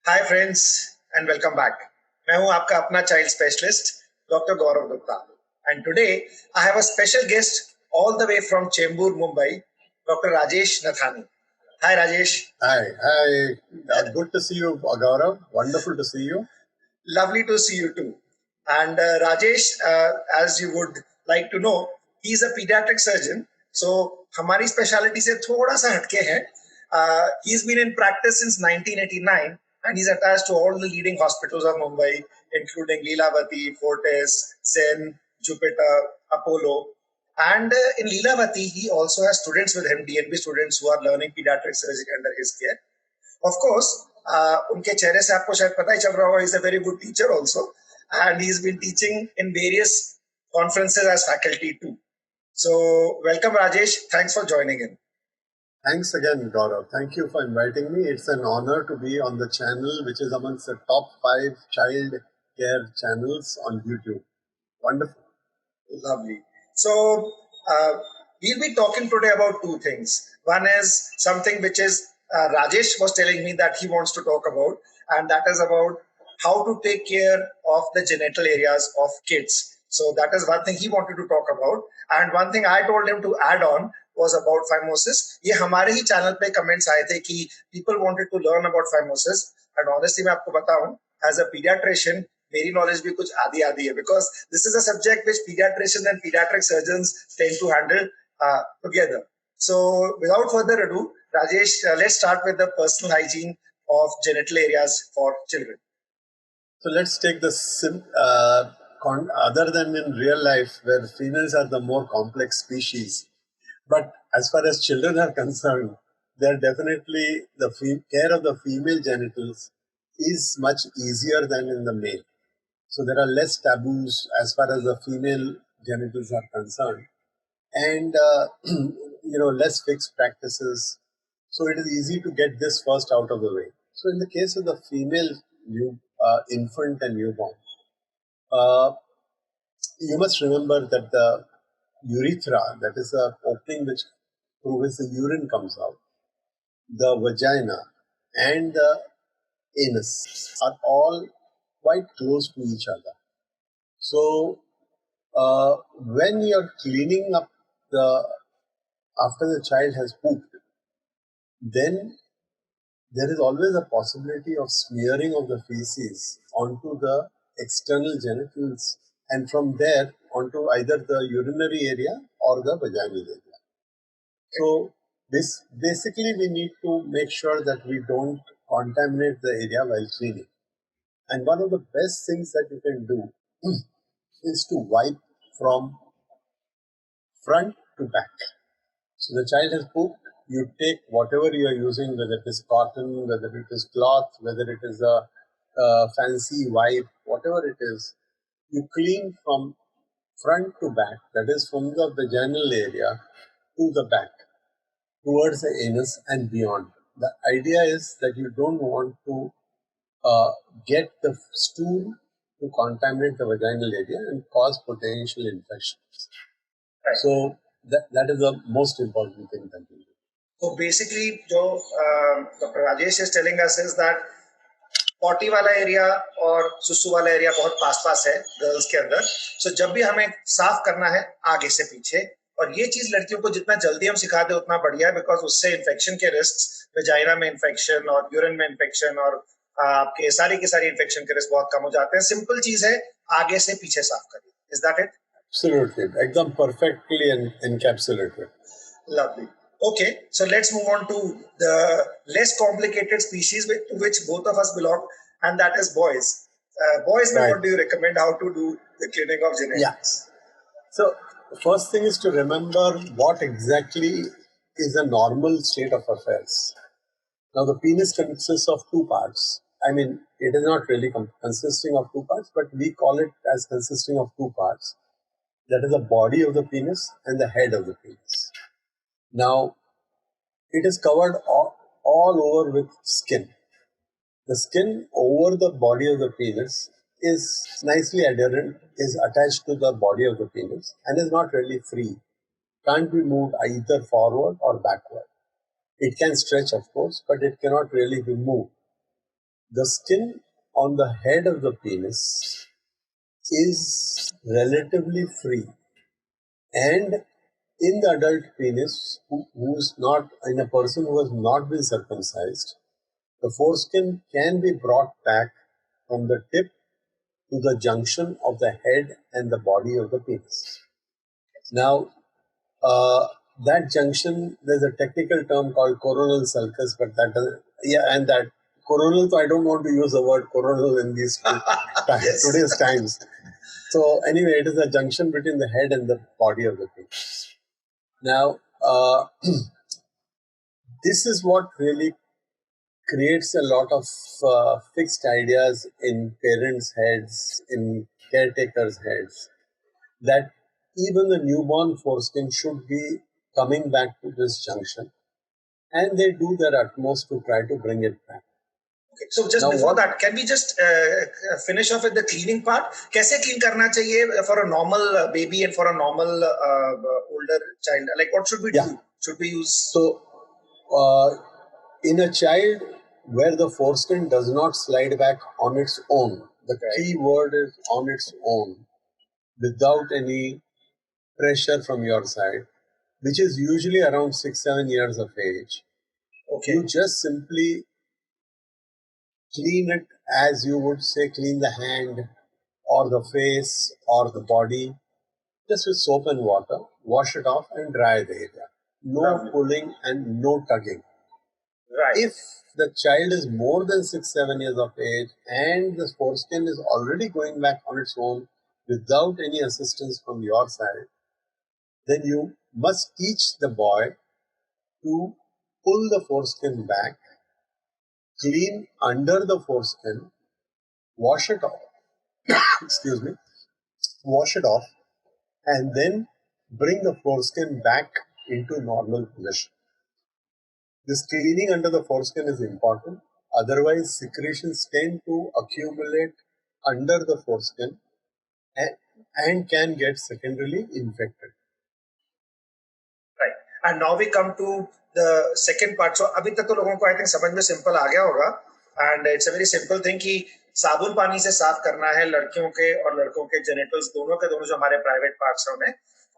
Hi friends and welcome back. मैं हूं आपका अपना child specialist doctor Gaurav Gupta and today I have a special guest all the way from Chembur Mumbai, doctor Rajesh Nathani. Hi Rajesh. Hi. Good to see you, Gaurav. Wonderful to see you. Lovely to see you too. And Rajesh, as you would like to know, he is a pediatric surgeon. So हमारी speciality से थोड़ा सा हटके है. He's been in practice since 1989 and he's attached to all the leading hospitals of Mumbai, including Leelavati, Fortis, Zen, Jupiter, Apollo. And in Leelavati, he also has students with him, DNB students who are learning pediatric surgery under his care. Of course, उनके चेहरे से आपको शायद पता ही चल रहा होगा, he is a very good teacher also, and he's been teaching in various conferences as faculty too. So, welcome Rajesh. Thanks for joining in. Thanks again, Gaurav. Thank you for inviting me. It's an honor to be on the channel, which is amongst the top 5 child care channels on YouTube. Wonderful. Lovely. So, we'll be talking today about two things. One is something which is Rajesh was telling me that he wants to talk about, and that is about how to take care of the genital areas of kids. So, that is one thing he wanted to talk about. And one thing I told him to add on was about phimosis. ये हमारे ही channel पे comments आए थे कि people wanted to learn about phimosis. And honestly मैं आपको बताऊं, as a pediatrician, मेरी नॉलेज भी कुछ आधी आधी है, because this is a subject which pediatricians and pediatric surgeons tend to handle together. So without further ado, Rajesh, let's start with the personal hygiene of genital areas for children. So let's take the other than in real life, where females are the more complex species. But as far as children are concerned, they're definitely care of the female genitals is much easier than in the male. So there are less taboos as far as the female genitals are concerned, and less fixed practices. So it is easy to get this first out of the way. So in the case of the female infant and newborn, you must remember that the urethra, that is the opening through which the urine comes out, the vagina and the anus are all quite close to each other. So when you're cleaning up after the child has pooped, then there is always a possibility of smearing of the feces onto the external genitals, and from there onto either the urinary area or the vaginal area. So this basically we need to make sure that we don't contaminate the area while cleaning. And one of the best things that you can do is to wipe from front to back. So the child has pooped, you take whatever you are using, whether it is cotton, whether it is cloth, whether it is a fancy wipe, whatever it is, you clean from front to back, that is from the vaginal area to the back, towards the anus and beyond. The idea is that you don't want to get the stool to contaminate the vaginal area and cause potential infections. Right. So that is the most important thing that we do. So basically, जो Dr. Rajesh is telling us is that potty वाला area और सुसु वाला area बहुत पास पास है girls के अंदर. सो जब भी हमें साफ करना है आगे से पीछे, और ये चीज लड़कियों को जितना जल्दी हम सिखा दे उतना बढ़िया है, बिकॉज उससे इन्फेक्शन के रिस्क, वेजाइना में इन्फेक्शन और यूरिन में इन्फेक्शन और आपके सारी की सारी इन्फेक्शन के रिस्क बहुत कम हो जाते हैं. सिंपल चीज है, आगे से पीछे साफ करिए. Is that it? Absolutely, एकदम perfectly encapsulated. Lovely. Okay, so let's move on to the less complicated species to which both of us belong, and that is boys. Boys, right. What do you recommend how to do the cleaning of genitals? Yeah. So, first thing is to remember what exactly is a normal state of affairs. Now, the penis consists of two parts. I mean, it is not really consisting of two parts, but we call it as consisting of two parts. That is the body of the penis and the head of the penis. Now, it is covered all over with skin. The skin over the body of the penis is nicely adherent, is attached to the body of the penis and is not really free. Can't be moved either forward or backward. It can stretch, of course, but it cannot really be moved. the skin on the head of the penis is relatively free, and in the adult penis, who's not in a person who has not been circumcised, the foreskin can be brought back from the tip to the junction of the head and the body of the penis. Now, uh, that junction, there's a technical term called coronal sulcus, but that doesn't, yeah, and that coronal, so I don't want to use the word coronal in these Yes. today's times. So, anyway, it is a junction between the head and the body of the penis. Now, this is what really creates a lot of fixed ideas in parents' heads, in caretakers' heads, that even the newborn foreskin should be coming back to this junction, and they do their utmost to try to bring it back. Okay. So just Now, before what? that, can we just finish off with the cleaning part? कैसे clean करना चाहिए for a normal baby and for a normal older child? Like what should we Yeah. do? Should we use? So, in a child where the foreskin does not slide back on its own, the Right. key word is on its own, without any pressure from your side, which is usually around 6-7 years of age. Okay. You just simply clean it as you would say clean the hand or the face or the body, just with soap and water. Wash it off and dry the area. No Lovely. pulling and no tugging. Right. If the child is more than 6-7 years of age and the foreskin is already going back on its own without any assistance from your side, then you must teach the boy to pull the foreskin back, clean under the foreskin, wash it off, excuse me, wash it off, and then bring the foreskin back into normal position. This cleaning under the foreskin is important. Otherwise, secretions tend to accumulate under the foreskin and can get secondarily infected. Right. And now we come to the second part. So अभी तक तो लोगों को I think समझ में simple आ गया होगा. And it's a very simple thing कि साबुन पानी से साफ करना है लड़कियों के और लड़कों के जेनिटल्स दोनों के दोनों जो हमारे प्राइवेट पार्ट्स हैं उन्हें,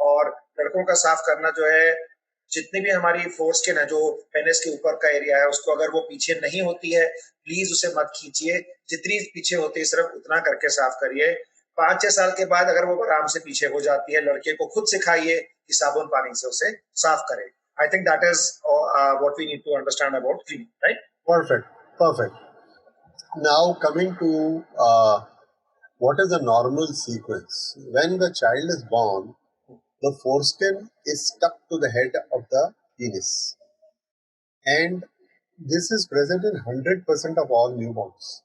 और लड़कों का साफ करना जो है जितनी भी हमारी फोरस्किन है जो पेनिस के ऊपर का एरिया है उसको अगर वो पीछे नहीं होती है प्लीज उसे मत खींचिए, जितनी पीछे होती है सिर्फ उतना करके साफ करिए. 5-6 साल के बाद अगर वो आराम से पीछे हो जाती है लड़के को खुद सिखाइए कि साबुन पानी से उसे साफ करें. I think that is what we need to understand about cleaning, right? Perfect, perfect. Now coming to what is the normal sequence. When the child is born, the foreskin is stuck to the head of the penis. And this is present in 100% of all newborns.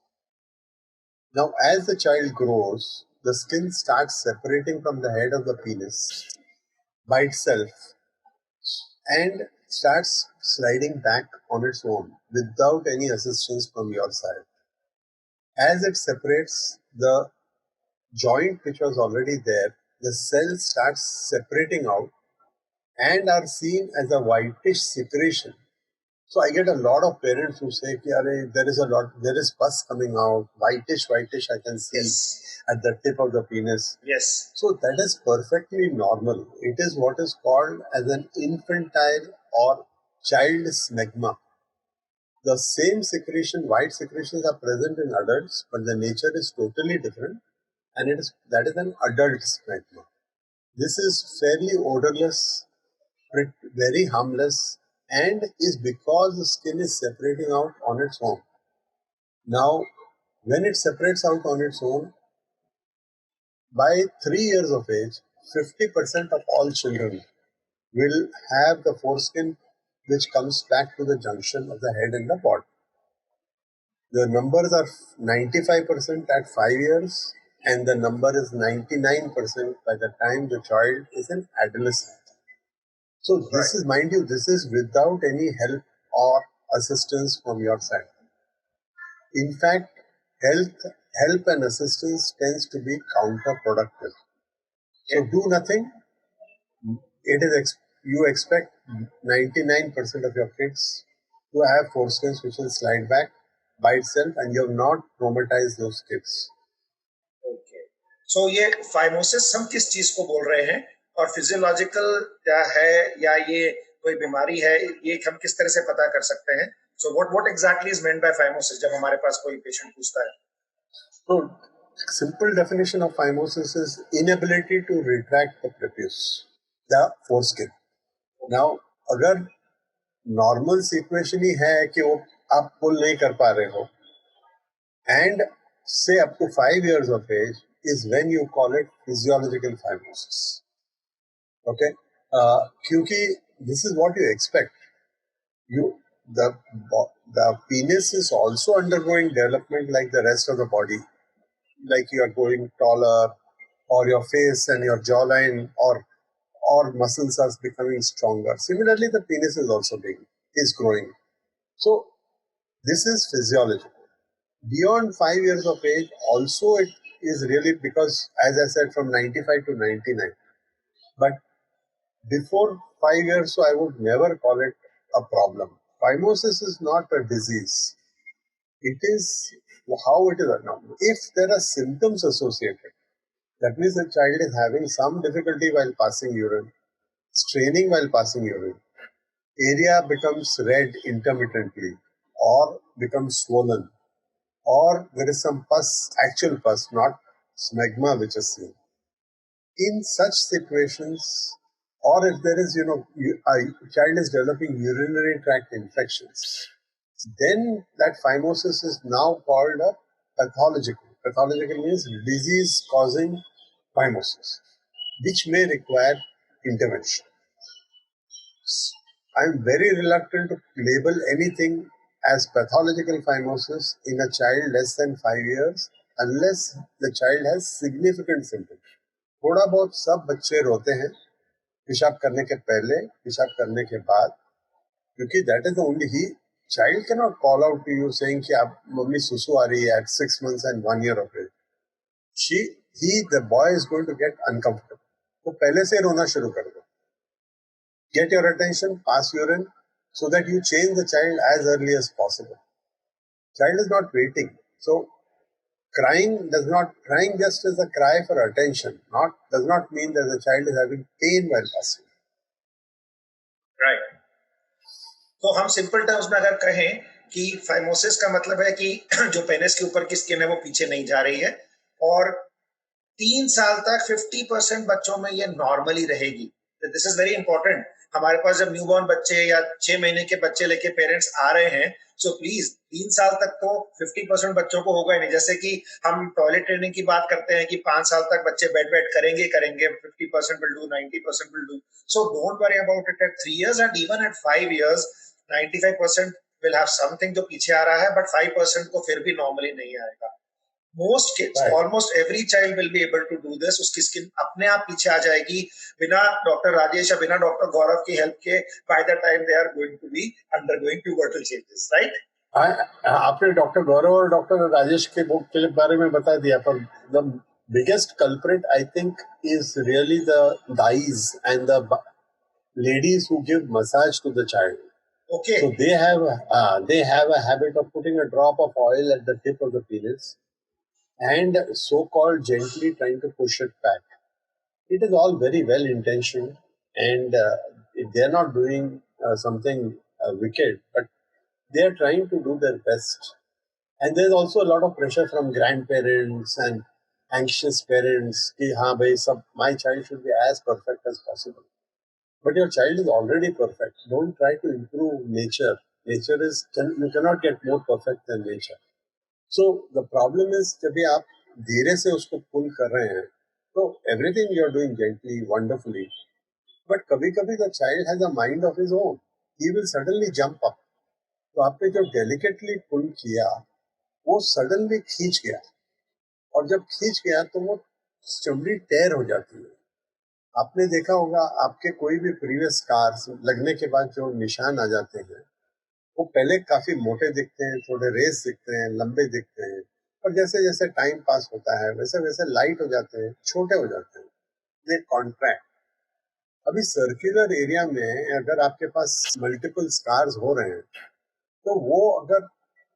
Now, as the child grows, the skin starts separating from the head of the penis by itself and starts sliding back on its own without any assistance from your side. As it separates, the joint which was already there, the cells starts separating out and are seen as a whitish secretion. So I get a lot of parents who say, there is pus coming out, whitish, I can see Yes. at the tip of the penis. Yes. So that is perfectly normal. It is what is called as an infantile or child smegma. The same secretion, white secretions are present in adults, but the nature is totally different, and that is an adult smegma. This is fairly odorless, very harmless, and is because the skin is separating out on its own. Now, when it separates out on its own, by 3 years of age, 50% of all children will have the foreskin which comes back to the junction of the head and the body. The numbers are 95% at 5 years, and the number is 99% by the time the child is an adolescent. So this is, mind you, this is without any help or assistance from your side. In fact, help and assistance tends to be counterproductive. So do nothing. You expect 99% of your kids to have foreskins which will slide back. by itself and you have not traumatized those kids. Okay, so ये phimosis हम किस चीज को बोल रहे हैं और physiological क्या है या ये कोई बीमारी है, ये हम किस तरह से पता कर सकते हैं? So what exactly is meant by phimosis जब हमारे पास कोई पेशेंट पूछता है? So, simple definition of phimosis is inability to retract the prepuce, the foreskin. Now, अगर नॉर्मल सिचुएशन ही है कि वो आप पुल नहीं कर पा रहे हो and say up to 5 years of age is when you call it physiological phimosis. Okay, क्योंकि this is what you expect. You the the penis is also undergoing development like the rest of the body, like you are growing taller, or your face and your jawline or muscles are becoming stronger. Similarly, the penis is growing. So this is physiology. Beyond 5 years of age, also it is really because, as I said, from 95 to 99. But before 5 years, so I would never call it a problem. Phimosis is not a disease. It is how it is now. If there are symptoms associated, that means the child is having some difficulty while passing urine, straining while passing urine, area becomes red intermittently or becomes swollen, or there is some pus, actual pus, not smegma which is seen. In such situations, or if there is, a child is developing urinary tract infections, then that phimosis is now called a pathological. Pathological means disease causing phimosis, which may require intervention. I am very reluctant to label anything as pathological phimosis in a child less than 5 years unless the child has significant symptoms. थोड़ा बहुत सब बच्चे रोते हैं पेशाब करने के पहले, पेशाब करने के बाद, क्योंकि that is the only child cannot call out to you saying कि आप मम्मी सुसु आ रही है at 6 months and 1 year of age. The boy is going to get uncomfortable. तो पहले से रोना शुरू कर दो. Get your attention, pass urine, so that you change the child as early as possible. Child is not waiting. So crying just is a cry for attention, does not mean that the child is having pain while passing. Right. तो हम simple terms में अगर कहें कि phimosis का मतलब है कि जो पेनिस के ऊपर की स्किन है वो पीछे नहीं जा रही है और 3 साल तक 50% बच्चों में ये नॉर्मली रहेगी. This is very important. हमारे पास जब न्यूबॉर्न बच्चे या 6 महीने के बच्चे लेके पेरेंट्स आ रहे हैं, सो प्लीज 3 साल तक तो 50% बच्चों को होगा ही नहीं. जैसे कि हम टॉयलेट ट्रेनिंग की बात करते हैं कि 5 साल तक बच्चे बेड करेंगे 50% will do, 90% will do. So don't worry about it at 3 years and even at 5 years 95% will have something जो पीछे आ रहा है, but 5% को फिर भी नॉर्मली नहीं आएगा. Most kids, Right. almost every child will be able to do this. उसकी स्किन अपने आप पीछे आ जाएगी बिना डॉक्टर राजेश या बिना डॉक्टर गौरव की हेल्प के. by the time they are going to be undergoing pubertal changes, right? आपने डॉक्टर गौरव और डॉक्टर राजेश के बुक के बारे में बता दिया, पर the biggest culprit I think is really the dyes and the ladies who give massage to the child. Okay. So they have a habit of putting a drop of oil at the tip of the penis and so-called gently trying to push it back. It is all very well intentioned, and they are not doing something wicked, but they are trying to do their best. And there is also a lot of pressure from grandparents and anxious parents कि हाँ भाई सब my child should be as perfect as possible. But your child is already perfect. Don't try to improve nature. You cannot get more perfect than nature. So the problem is जब भी आप धीरे से उसको पुल कर रहे हैं, तो everything you are doing gently, wonderfully. But कभी कभी the child has a mind of his own. He will suddenly jump up. तो आपने जो delicately पुल किया, वो suddenly खींच गया. और जब खींच गया तो वो चमड़ी टेयर हो जाती है. आपने देखा होगा आपके कोई भी प्रीवियस स्कार्स लगने के बाद जो निशान आ जाते हैं, वो पहले काफी मोटे दिखते हैं, थोड़े रेस दिखते हैं, लंबे दिखते हैं, और जैसे जैसे टाइम पास होता है वैसे वैसे लाइट हो जाते हैं, छोटे हो जाते हैं, दे कॉन्ट्रैक्ट. अभी सर्कुलर एरिया में अगर आपके पास मल्टीपल स्कार्स हो रहे हैं, तो वो अगर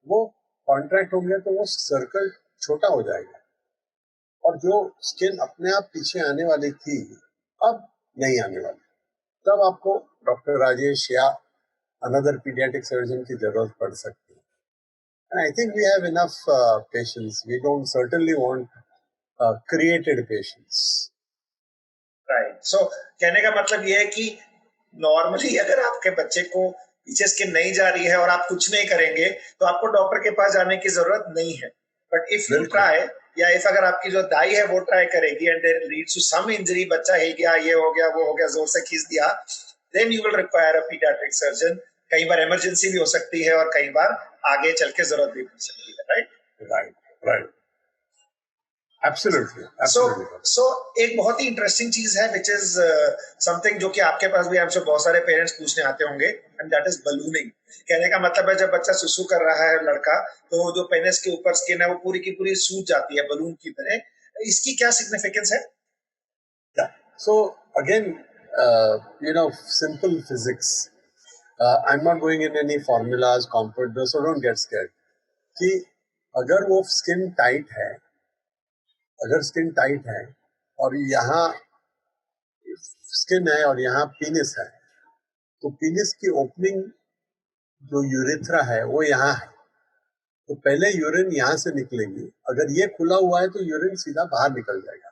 वो कॉन्ट्रैक्ट हो गया तो वो सर्कल छोटा हो जाएगा, और जो स्किन अपने आप पीछे आने वाली थी अब नहीं आने वाली। तब आपको डॉक्टर राजेश या अनदर पीडियाट्रिक सर्जन की जरूरत पड़ सकती है। And I think we have enough patients. We don't certainly want created patients. Right, so कहने का मतलब ये है कि नॉर्मली अगर आपके बच्चे को पीछे स्किन नहीं जा रही है और आप कुछ नहीं करेंगे तो आपको डॉक्टर के पास जाने की जरूरत नहीं है। बट इफ यू बिल्कुल। ट्राई, या इफ अगर आपकी जो दाई है वो ट्राई करेगी and there leads to some injury, बच्चा हिल गया, ये हो गया, वो हो गया, जोर से खींच दिया, then you will require a paediatric surgeon. कई बार इमरजेंसी भी हो सकती है और कई बार आगे चल के जरूरत भी पड़ सकती है, right? Right, right, absolutely, so absolutely. So एक बहुत ही इंटरेस्टिंग चीज है विच इज समथिंग जो कि आपके पास भी हमसे बहुत सारे पेरेंट्स पूछने आते होंगे, एंड दैट इज बलूनिंग। कहने का मतलब है जब बच्चा सुसु कर रहा है लड़का, तो जो पेनिस के ऊपर स्किन है वो पूरी की पूरी सूज जाती है बलून की तरह। इसकी क्या सिग्निफिकेंस है? Yeah. So again, simple physics. I'm not going in any formulas, compounders, so don't get scared. कि अगर वो स्किन टाइट है, अगर स्किन टाइट है और यहाँ स्किन है और यहाँ पीनिस है, तो पीनिस की ओपनिंग जो यूरेथ्रा है वो यहाँ है, तो पहले यूरिन यहाँ से निकलेगी। अगर ये खुला हुआ है तो यूरिन सीधा बाहर निकल जाएगा।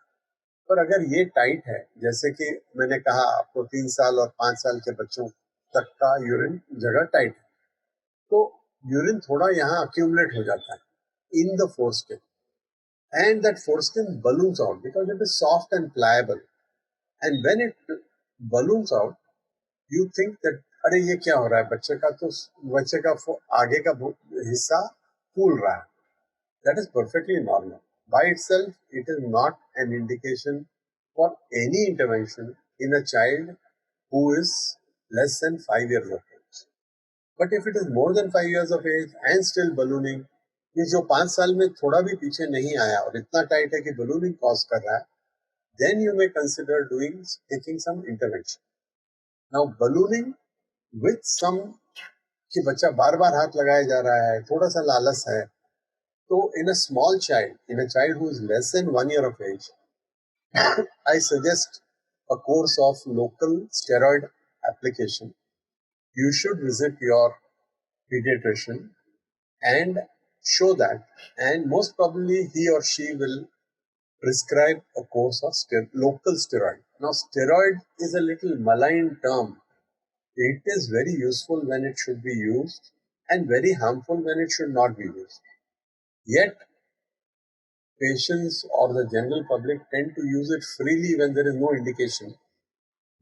पर अगर ये टाइट है, जैसे कि मैंने कहा आपको 3 साल और 5 साल के बच्चों तक का यूरिन जगह टाइट है, तो यूरिन थोड़ा यहाँ अक्यूमुलेट हो जाता है in the foreskin, and that foreskin balloons out because it is soft and pliable. And when it balloons out, you think that अरे ये क्या हो रहा है, बच्चे का आगे का हिस्सा फूल रहा है. That is perfectly normal. By itself, it is not an indication for any intervention in a child who is less than 5 years of age. But if it is more than 5 years of age and still ballooning, ये जो 5 साल में थोड़ा भी पीछे नहीं आया और इतना टाइट है कि बलूनिंग कॉज कर रहा है, then you may consider taking some intervention. Now ballooning with some कि बच्चा बार बार हाथ लगाया जा रहा है, थोड़ा सा लालच है, तो in a small child, in a child who is less than 1 year of age, I suggest a course of local steroid application. You should visit your pediatrician and show that, and most probably he or she will prescribe a course of local steroid. Now, steroid is a little malign term. It is very useful when it should be used and very harmful when it should not be used. Yet, patients or the general public tend to use it freely when there is no indication,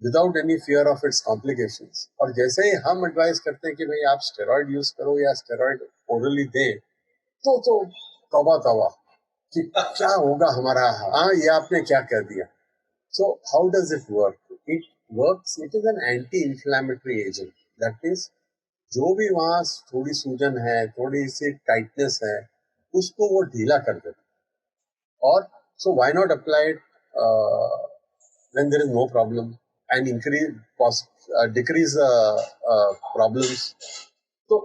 without any fear of its complications. और जैसे ही हम advice करते हैं कि भाई आप steroid use करो या स्टेरॉइड ओरली दें, तो तौबा तौबा कि क्या होगा हमारा, हाँ ये आपने क्या कह दिया. So how does it work? It works, it is an anti-inflammatory agent. That is, जो भी वहाँ थोड़ी सूजन है, थोड़ी सी टाइटनेस है, उसको वो ढीला कर देता. और so why not apply it when there is no problem and decrease problems. So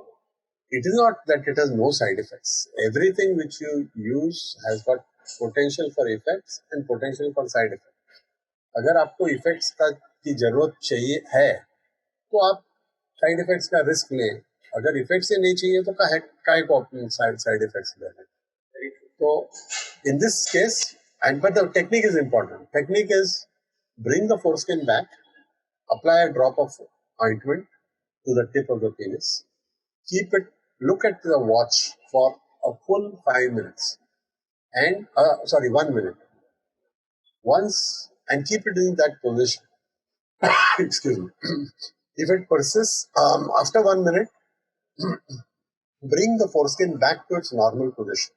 it is not that it has no side effects. Everything which you use has got potential for effects and potential for side effects. अगर आपको effects की जरूरत चाहिए है तो आप side effects का risk लें. अगर इफेक्ट्स ही नहीं चाहिए तो काहे को अपने साइड इफेक्ट्स लें. तो in this case, but the technique is important. Technique is bring the foreskin back, apply a drop of ointment to the tip of the penis, keep it, look at the watch for a full 5 minutes, and 1 minute. Once, and keep it in that position. Excuse me. If it persists, after 1 minute, bring the foreskin back to its normal position.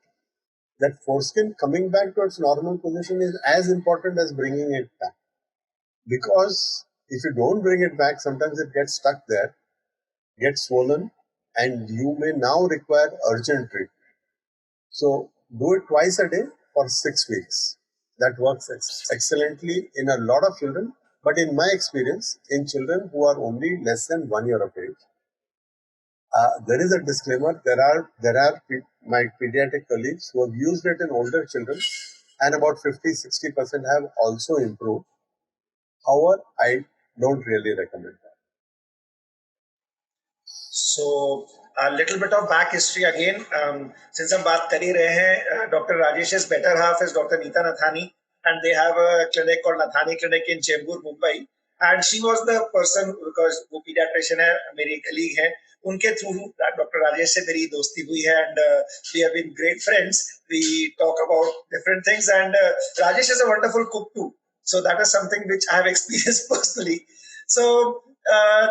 That foreskin coming back to its normal position is as important as bringing it back. Because if you don't bring it back, sometimes it gets stuck there, gets swollen, and you may now require urgent treatment. So do it twice a day for 6 weeks. That works excellently in a lot of children, but in my experience, in children who are only less than 1 year of age, There is a disclaimer. My pediatric colleagues who have used it in older children, and about 50-60% have also improved. However, I don't really recommend that. So a little bit of back history again. Since हम बात कर ही रहे हैं, Dr. Rajesh's better half is Dr. Neeta Nathani, and they have a clinic called Nathani Clinic in Chembur, Mumbai. And she was the person, because वो pediatrician है, मेरी colleague है, उनके थ्रू डॉक्टर राजेश से मेरी दोस्ती हुई है, and we have been great friends. We talk about different things, and Rajesh is a wonderful cook too. So that is something which I have experienced personally. So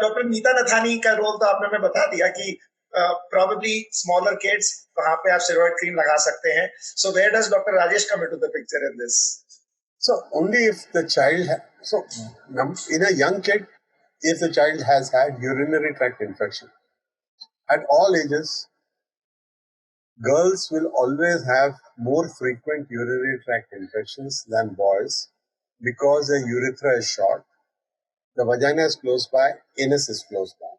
doctor Neeta Nathani का role तो आपने हमें बता दिया कि probably smaller kids वहां पे आप steroid cream लगा सकते हैं. So where does Dr. Rajesh come into the picture in this? So only if the child in a young kid, if the child has had urinary tract infection, at all ages, girls will always have more frequent urinary tract infections than boys because the urethra is short, the vagina is close by, anus is close by.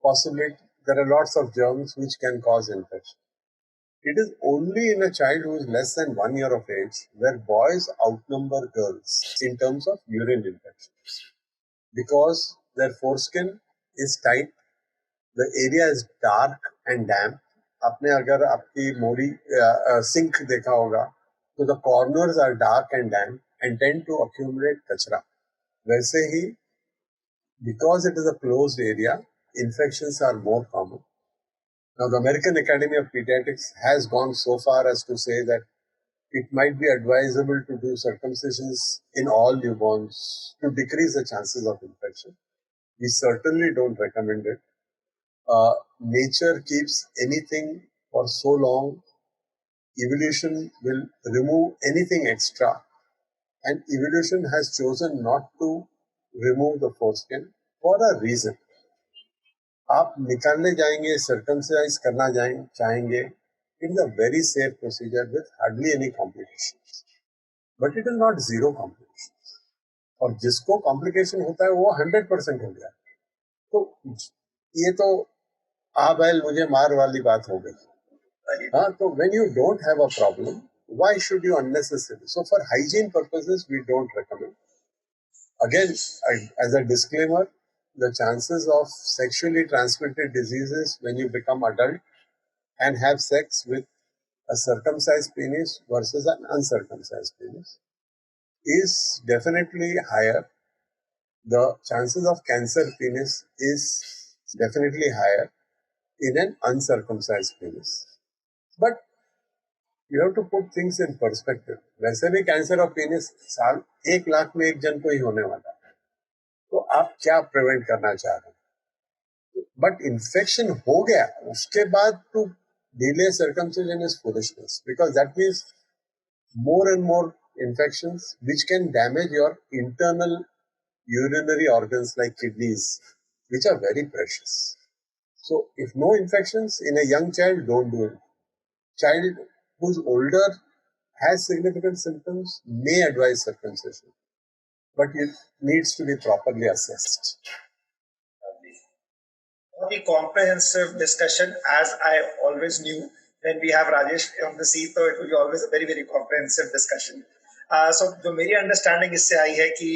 Possibly there are lots of germs which can cause infection. It is only in a child who is less than 1 year of age where boys outnumber girls in terms of urine infections. Because their foreskin is tight, the area is dark and damp. आपने अगर आपकी मोड़ी sink देखा होगा तो the corners are dark and damp and tend to accumulate कचरा. वैसे ही because it is a closed area, infections are more common. Now, the American Academy of Pediatrics has gone so far as to say that it might be advisable to do circumcisions in all newborns to decrease the chances of infection. We certainly don't recommend it. Nature keeps anything for so long. Evolution will remove anything extra. And evolution has chosen not to remove the foreskin for a reason. आप निकालने जाएंगे, circumcise करना चाहेंगे, it is a very safe procedure with hardly any complications. But it is not zero complications. और जिसको complication होता है वो 100% हो गया. तो ये तो आ बैल मुझे मार वाली बात हो गई. हाँ, तो when you don't have a problem, why should you unnecessarily? So for hygiene purposes, we don't recommend. Again, as a disclaimer, the chances of sexually transmitted diseases when you become adult and have sex with a circumcised penis versus an uncircumcised penis is definitely higher. The chances of cancer penis is definitely higher in an uncircumcised penis. But you have to put things in perspective. वैसे भी cancer of penis साल 1 लाख में एक जन को ही होने वाला है. तो आप क्या प्रिवेंट करना चाह रहे हैं? बट इन्फेक्शन हो गया उसके बाद to delay circumcision is foolishness, because that means more and more infections which can damage your internal urinary organs like kidneys, which are very precious. So if no infections in a young child, don't do it. Child who's older has significant symptoms may advise circumcision, but it needs to be properly assessed. A comprehensive discussion, as I always knew when we have Rajesh on the seat, so it will be always a very, very comprehensive discussion. So जो मेरी understanding इससे आई है कि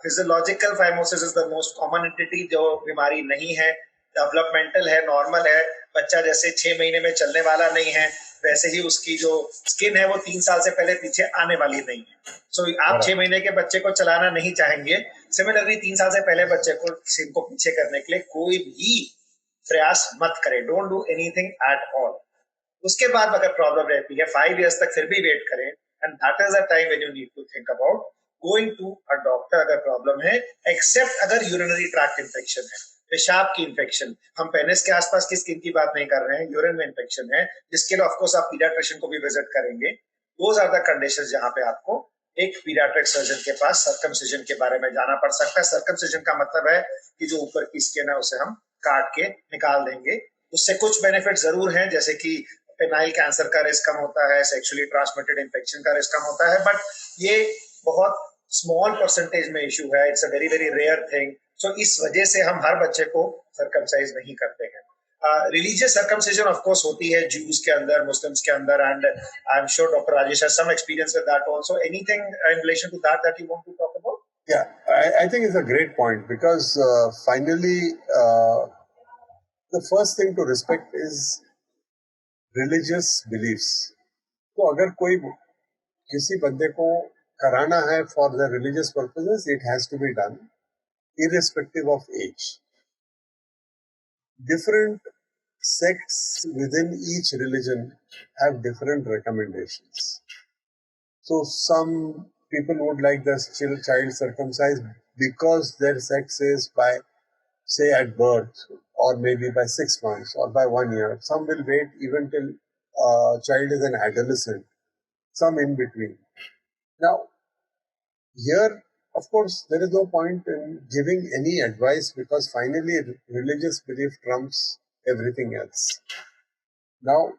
physiological phimosis is the most common entity, जो बीमारी नहीं है, developmental है, नॉर्मल है, बच्चा जैसे 6 महीने में चलने वाला नहीं है, वैसे ही उसकी जो स्किन है वो 3 साल से पहले पीछे आने वाली नहीं है. सो आप 6 महीने के बच्चे को चलाना नहीं चाहेंगे. सिमिलरली 3 साल से पहले बच्चे को स्किन को पीछे करने के लिए कोई भी प्रयास मत करें. Don't do anything at all. उसके बाद अगर प्रॉब्लम रहती है 5 इयर्स तक फिर भी वेट करें, and that is a time when you need to think about going to a doctor अगर प्रॉब्लम है, एक्सेप्ट अगर यूरिनरी ट्रैक्ट इन्फेक्शन है, पेशाब की इन्फेक्शन. हम पेनिस के आसपास की स्किन की बात नहीं कर रहे हैं, यूरिन में इन्फेक्शन है, जिसके लिए ऑफकोर्स आप पीडियाट्रिशियन को भी विजिट करेंगे. दोज आर द कंडीशंस जहां पे आपको एक पीडियाट्रिक सर्जन के पास सर्कमसिजन के बारे में जाना पड़ सकता है. सर्कमसिजन का मतलब है कि जो ऊपर की स्किन है उसे हम काट के निकाल देंगे. उससे कुछ बेनिफिट जरूर हैं, जैसे कि पेनाइल कैंसर का रिस्क कम होता है, सेक्सुअली ट्रांसमिटेड इन्फेक्शन का रिस्क कम होता है, बट ये बहुत स्मॉल परसेंटेज में इशू है. It's a very very rare thing. So इस वजह से हम हर बच्चे को सर्कमसाइज नहीं करते हैं. रिलीजियस सर्कमसिजन ऑफ कोर्स होती है Jews के अंदर, Muslims के अंदर, and I'm sure Dr. Rajesh has some experience with that also. Anything in relation to that you want to talk about? Yeah, I think it's a great point because finally, the first thing to respect is religious beliefs. तो अगर कोई किसी बंदे को कराना है for the religious purposes, it has to be done irrespective of age. Different sects within each religion have different recommendations. So some people would like the child circumcised because their sect says by, say, at birth, or maybe by 6 months, or by 1 year. Some will wait even till child is an adolescent. Some in between. Now, here, of course, there is no point in giving any advice because finally religious belief trumps everything else. Now,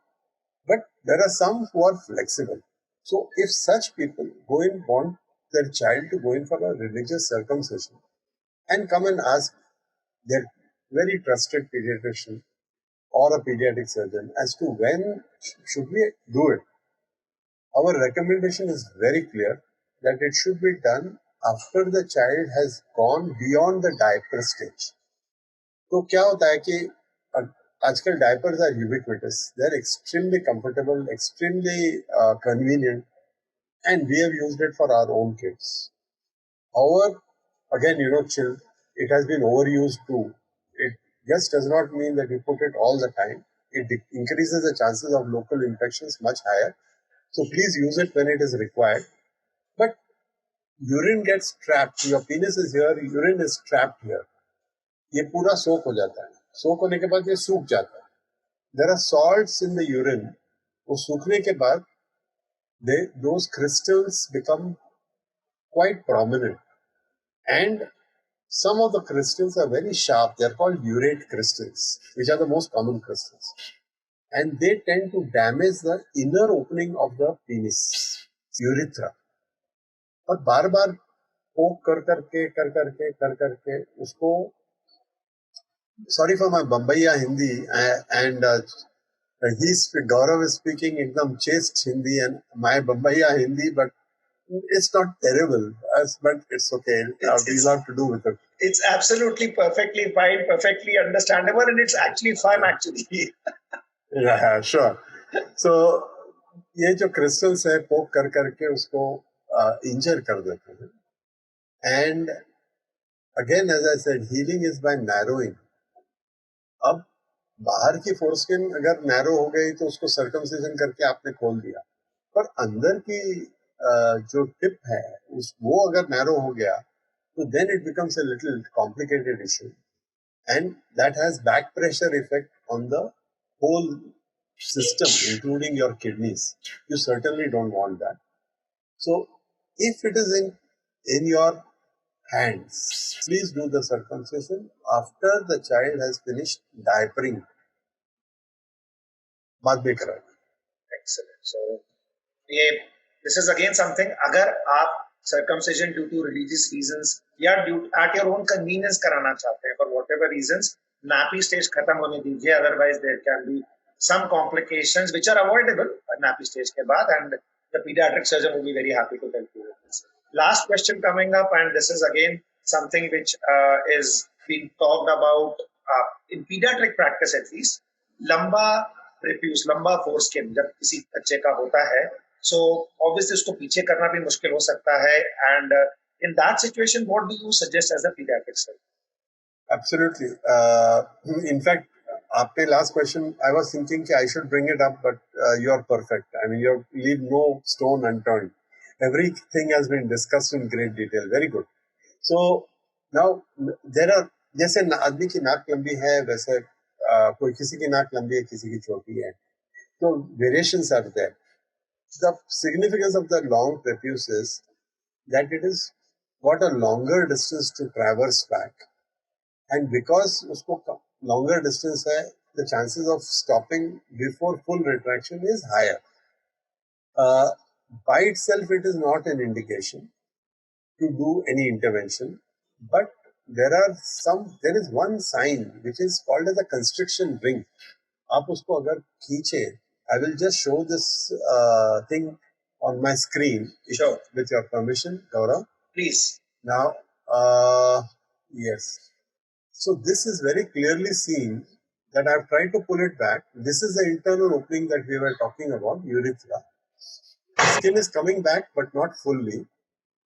but there are some who are flexible. So if such people want their child to go in for a religious circumcision and come and ask their very trusted pediatrician or a pediatric surgeon as to when should we do it, our recommendation is very clear that it should be done after the child has gone beyond the diaper stage. तो क्या होता है कि आजकल diapers are ubiquitous. They're extremely comfortable, extremely convenient, and we have used it for our own kids. However, again, it has been overused too. It just does not mean that you put it all the time. It increases the chances of local infections much higher. So please use it when it is required. But urine gets trapped. Your penis is here, urine is trapped here. ये पूरा सोक हो जाता है. सोक होने के बाद ये सूख जाता है. There are salts in the urine. वो सूखने के बाद those crystals become quite prominent. And some of the crystals are very sharp. They are called urate crystals, which are the most common crystals. And they tend to damage the inner opening of the penis, urethra. और बार बार पोक कर करके उसको, sorry for my Bombaya Hindi, and Gaurav is speaking एकदम chaste Hindi and my Bombaya Hindi, but it's not terrible, but it's okay. We'll have to do with it. It's absolutely perfectly fine, perfectly understandable, and it's actually fun actually. Yeah, sure. So ये जो crystals है पोक कर करके उसको इंजर कर देते हैं. And again, as I said, healing is by narrowing. अब बाहर की फोरस्किन अगर नैरो हो गई तो उसको सर्कमसिजन करके आपने खोल दिया, पर अंदर की जो टिप है वो अगर नैरो हो गया तो then it becomes a little complicated issue, and that has back pressure effect on the whole system, including your kidneys. You certainly don't want that. So if it is in your hands, please do the circumcision after the child has finished diapering. बाद में करा. Excellent. So this is again something, अगर आप circumcision due to religious reasons या at your own convenience कराना चाहते हैं for whatever reasons, nappy stage खत्म होने दीजिए, otherwise there can be some complications which are avoidable at nappy stage के बाद, and the pediatric surgeon will be very happy to help you with this. Last question coming up, and this is again something which is being talked about in pediatric practice at least. लंबा prepuce, लंबा foreskin जब किसी बच्चे का होता है, so obviously उसको पीछे करना भी मुश्किल हो सकता है, and in that situation what do you suggest as a pediatric surgeon? Absolutely. In fact, after last question, I was thinking I should bring it up, but you are perfect. I mean, you leave no stone unturned. Everything has been discussed in great detail. Very good. So now there are, जैसे आदमी की नाक लंबी है वैसे कोई किसी की नाक लंबी है किसी की छोटी है, तो variations are there. The significance of the long prepuce is that it is got a longer distance to traverse back, and because उसको longer distance है, the chances of stopping before full retraction is higher. By itself, it is not an indication to do any intervention, but there is one sign which is called as a constriction ring. आप उसको अगर खींचे, I will just show this thing on my screen. Sure. With your permission, Gaurav. Please. Now, yes. So this is very clearly seen that I've tried to pull it back. This is the internal opening that we were talking about, urethra. Skin is coming back, but not fully.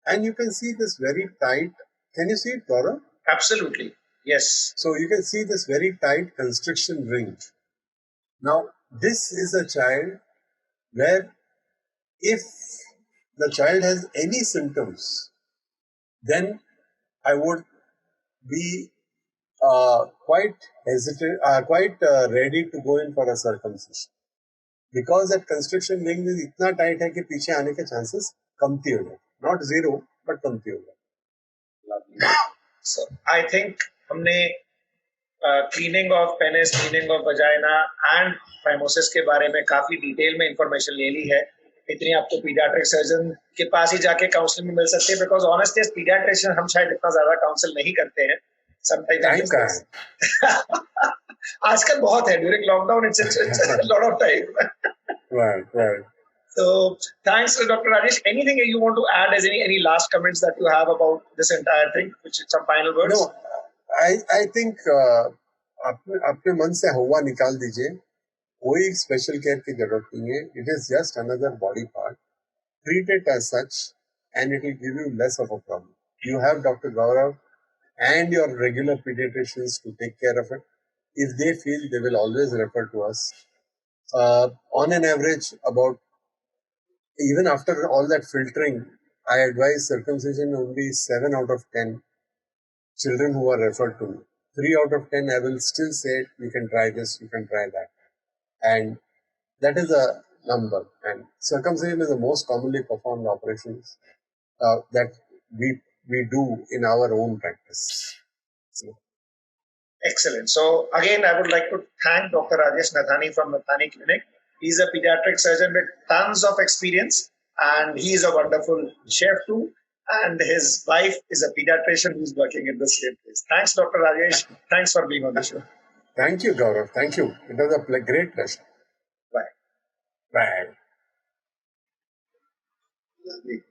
And you can see this very tight. Can you see it, Gaurav? Absolutely. Yes. So you can see this very tight constriction ring. Now, this is a child where if the child has any symptoms, then I would be quite hesitant, quite ready to go in for a circumcision. Because that constriction ring is इतना tight है कि पीछे आने के chances कमती हो गए. Not zero, but कमती हो गए. Lovely. So I think हमने cleaning of penis, cleaning of vagina and phimosis के बारे में काफी डिटेल में इंफॉर्मेशन ले ली है. इतनी आपको पीडियाट्रिक सर्जन के पास ही जाके काउंसलिंग में मिल सकती है, बिकॉज ऑनेस्टली एज पीडियाट्रिशियन हम शायद इतना ज्यादा काउंसिल नहीं करते हैं. टाइम का है. आजकल बहुत है. During lockdown it's lot of time. Right. So thanks, Dr. Rajesh. Anything you want to add as any last comments that you have about this entire thing, which is some final words? No, I think अपने मन से हवा निकाल दीजिए. कोई special care की जरूरत नहीं है. It is just another body part. Treat it as such and it will give you less of a problem. You have Dr. Gaurav and your regular pediatricians to take care of it. If they feel, they will always refer to us. On an average, about even after all that filtering, I advise circumcision only 7 out of 10 children who are referred to me. 3 out of 10, I will still say, you can try this, you can try that. And that is a number. And circumcision is the most commonly performed operations that we do in our own practice. So. Excellent. So again, I would like to thank Dr. Rajesh Nathani from Nathani Clinic. He's a pediatric surgeon with tons of experience, and he is a wonderful chef too. And his wife is a pediatrician who's working in the same place. Thanks, Dr. Rajesh. Thanks for being on the show. Thank you, Gaurav. Thank you. It was a great pleasure. Bye. Bye. Lovely.